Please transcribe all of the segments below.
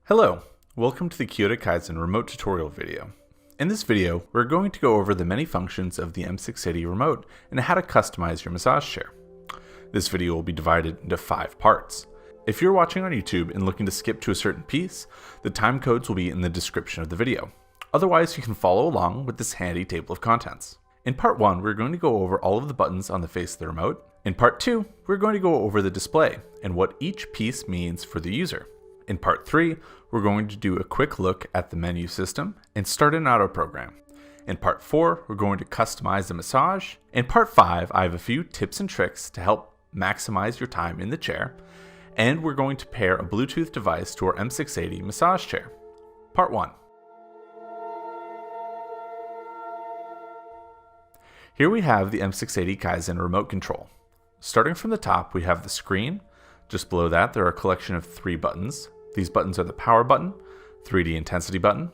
Hello, welcome to the Kyota Kazien remote tutorial video. In this video, we're going to go over the many functions of the M680 remote and how to customize your massage chair. This video will be divided into 5 parts. If you're watching on YouTube and looking to skip to a certain piece, the time codes will be in the description of the video. Otherwise, you can follow along with this handy table of contents. In part 1, we're going to go over all of the buttons on the face of the remote. In part 2, we're going to go over the display and what each piece means for the user. In part 3, we're going to do a quick look at the menu system and start an auto program. In part 4, we're going to customize the massage. In part 5, I have a few tips and tricks to help maximize your time in the chair. And we're going to pair a Bluetooth device to our M680 massage chair. Part 1. Here we have the M680 Kazien remote control. Starting from the top, we have the screen. Just below that, there are a collection of 3 buttons. These buttons are the power button, 3D intensity button,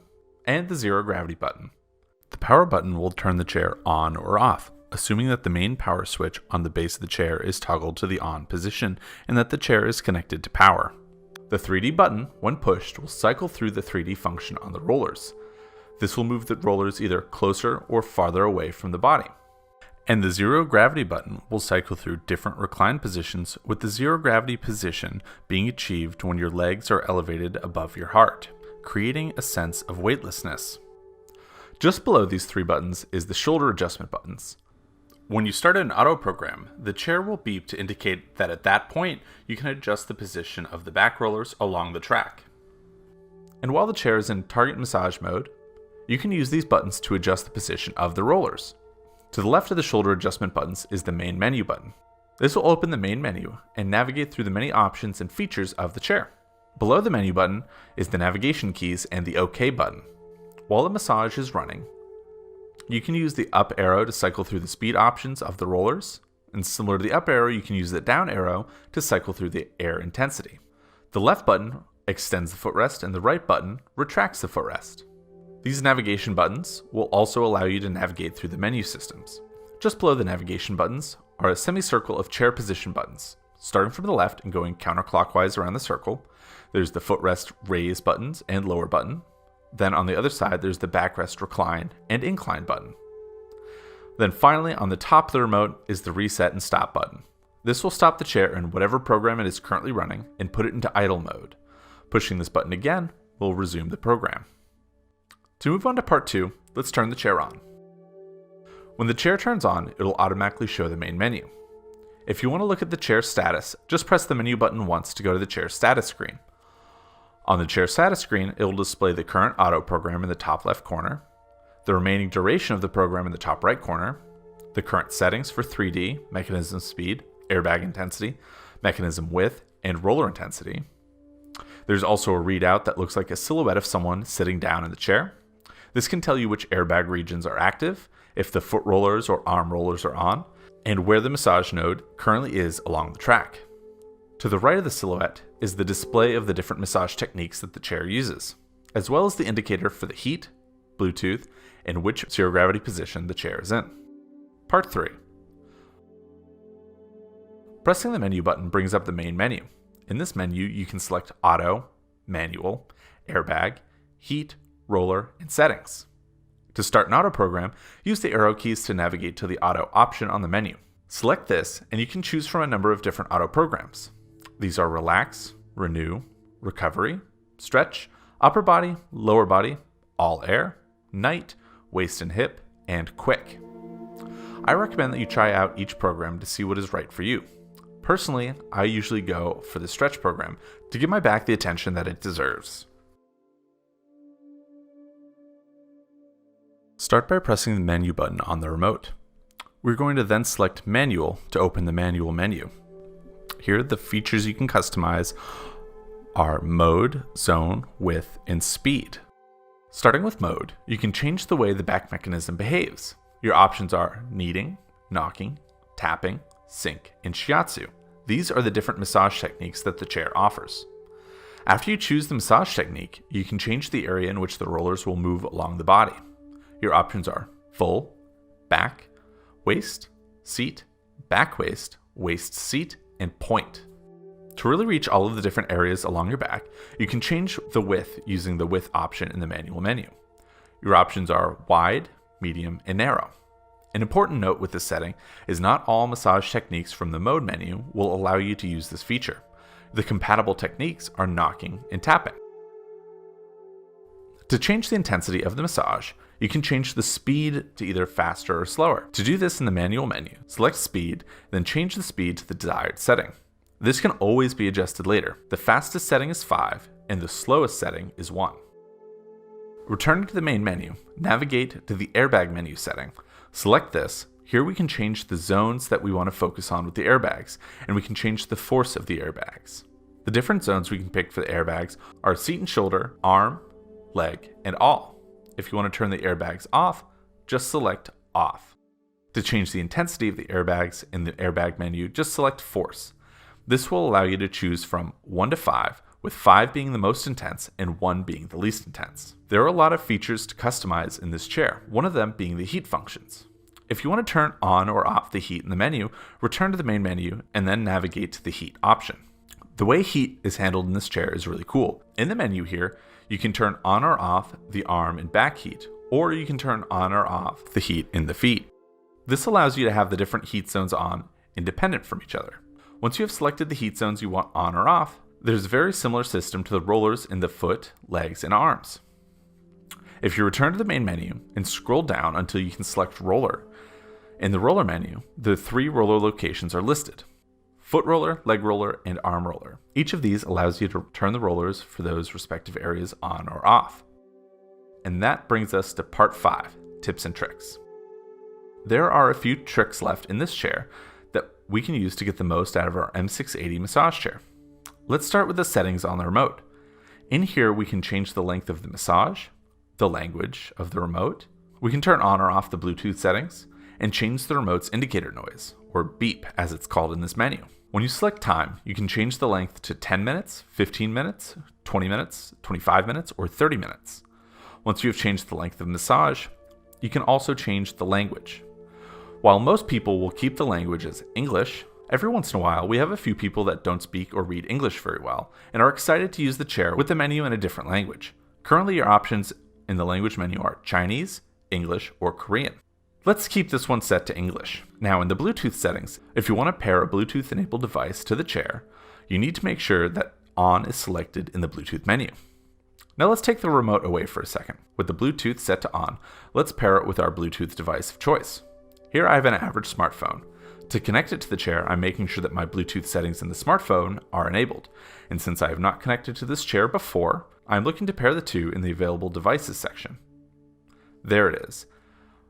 and the zero gravity button. The power button will turn the chair on or off, assuming that the main power switch on the base of the chair is toggled to the on position and that the chair is connected to power. The 3D button, when pushed, will cycle through the 3D function on the rollers. This will move the rollers either closer or farther away from the body. And the zero gravity button will cycle through different recline positions, with the zero gravity position being achieved when your legs are elevated above your heart, creating a sense of weightlessness. Just below these 3 buttons is the shoulder adjustment buttons. When you start an auto program, the chair will beep to indicate that at that point you can adjust the position of the back rollers along the track. And while the chair is in target massage mode, you can use these buttons to adjust the position of the rollers. To the left of the shoulder adjustment buttons is the main menu button. This will open the main menu and navigate through the many options and features of the chair. Below the menu button is the navigation keys and the OK button. While the massage is running, you can use the up arrow to cycle through the speed options of the rollers, and similar to the up arrow, you can use the down arrow to cycle through the air intensity. The left button extends the footrest and the right button retracts the footrest. These navigation buttons will also allow you to navigate through the menu systems. Just below the navigation buttons are a semicircle of chair position buttons. Starting from the left and going counterclockwise around the circle, there's the footrest raise buttons and lower button. Then on the other side, there's the backrest recline and incline button. Then finally, on the top of the remote is the reset and stop button. This will stop the chair in whatever program it is currently running and put it into idle mode. Pushing this button again will resume the program. To move on to part 2, let's turn the chair on. When the chair turns on, it will automatically show the main menu. If you want to look at the chair status, just press the menu button once to go to the chair status screen. On the chair status screen, it will display the current auto program in the top left corner, the remaining duration of the program in the top right corner, the current settings for 3D, mechanism speed, airbag intensity, mechanism width, and roller intensity. There's also a readout that looks like a silhouette of someone sitting down in the chair. This can tell you which airbag regions are active, if the foot rollers or arm rollers are on, and where the massage node currently is along the track. To the right of the silhouette is the display of the different massage techniques that the chair uses, as well as the indicator for the heat, Bluetooth, and which zero gravity position the chair is in. Part 3. Pressing the menu button brings up the main menu. In this menu, you can select Auto, Manual, Airbag, Heat, Roller, and Settings. To start an auto program, use the arrow keys to navigate to the Auto option on the menu. Select this, and you can choose from a number of different auto programs. These are Relax, Renew, Recovery, Stretch, Upper Body, Lower Body, All Air, Night, Waist and Hip, and Quick. I recommend that you try out each program to see what is right for you. Personally, I usually go for the Stretch program to give my back the attention that it deserves. Start by pressing the menu button on the remote. We're going to then select Manual to open the manual menu. Here, the features you can customize are Mode, Zone, Width, and Speed. Starting with Mode, you can change the way the back mechanism behaves. Your options are kneading, knocking, tapping, sink, and shiatsu. These are the different massage techniques that the chair offers. After you choose the massage technique, you can change the area in which the rollers will move along the body. Your options are full, back, waist, seat, back waist, waist seat, and point. To really reach all of the different areas along your back, you can change the width using the width option in the manual menu. Your options are wide, medium, and narrow. An important note with this setting is not all massage techniques from the mode menu will allow you to use this feature. The compatible techniques are knocking and tapping. To change the intensity of the massage, you can change the speed to either faster or slower. To do this in the manual menu, select speed, then change the speed to the desired setting. This can always be adjusted later. The fastest setting is 5, and the slowest setting is 1. Returning to the main menu, navigate to the airbag menu setting. Select this. Here we can change the zones that we want to focus on with the airbags, and we can change the force of the airbags. The different zones we can pick for the airbags are seat and shoulder, arm, leg, and all. If you want to turn the airbags off, just select off. To change the intensity of the airbags in the airbag menu, just select force. This will allow you to choose from 1 to 5, with 5 being the most intense and 1 being the least intense. There are a lot of features to customize in this chair, one of them being the heat functions. If you want to turn on or off the heat in the menu, return to the main menu and then navigate to the heat option. The way heat is handled in this chair is really cool. In the menu here, you can turn on or off the arm and back heat, or you can turn on or off the heat in the feet. This allows you to have the different heat zones on independent from each other. Once you have selected the heat zones you want on or off, there's a very similar system to the rollers in the foot, legs, and arms. If you return to the main menu and scroll down until you can select roller, in the roller menu, the 3 roller locations are listed: foot roller, leg roller, and arm roller. Each of these allows you to turn the rollers for those respective areas on or off. And that brings us to part 5, tips and tricks. There are a few tricks left in this chair that we can use to get the most out of our M680 massage chair. Let's start with the settings on the remote. In here, we can change the length of the massage, the language of the remote. We can turn on or off the Bluetooth settings and change the remote's indicator noise, or beep as it's called in this menu. When you select time, you can change the length to 10 minutes, 15 minutes, 20 minutes, 25 minutes, or 30 minutes. Once you have changed the length of the massage, you can also change the language. While most people will keep the language as English, every once in a while we have a few people that don't speak or read English very well and are excited to use the chair with the menu in a different language. Currently, your options in the language menu are Chinese, English, or Korean. Let's keep this one set to English. Now in the Bluetooth settings, if you want to pair a Bluetooth enabled device to the chair, you need to make sure that on is selected in the Bluetooth menu. Now let's take the remote away for a second. With the Bluetooth set to on, let's pair it with our Bluetooth device of choice. Here I have an average smartphone. To connect it to the chair, I'm making sure that my Bluetooth settings in the smartphone are enabled. And since I have not connected to this chair before, I'm looking to pair the two in the available devices section. There it is.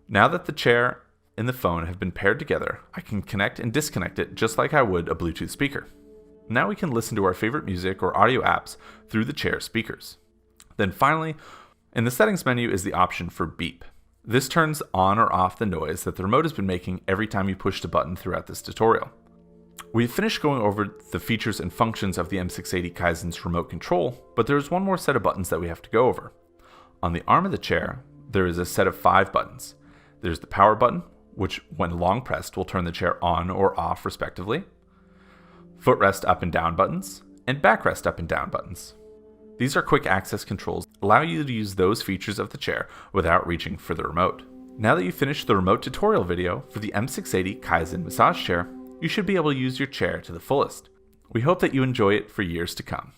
Now that the chair and the phone have been paired together, I can connect and disconnect it just like I would a Bluetooth speaker. Now we can listen to our favorite music or audio apps through the chair speakers. Then finally, in the settings menu is the option for beep. This turns on or off the noise that the remote has been making every time you push the button throughout this tutorial. We've finished going over the features and functions of the M680 Kaizen's remote control, but there is one more set of buttons that we have to go over. On the arm of the chair, there is a set of 5 buttons. There's the power button, which when long pressed will turn the chair on or off respectively, footrest up and down buttons, and backrest up and down buttons. These are quick access controls that allow you to use those features of the chair without reaching for the remote. Now that you've finished the remote tutorial video for the M680 Kaizen massage chair, you should be able to use your chair to the fullest. We hope that you enjoy it for years to come.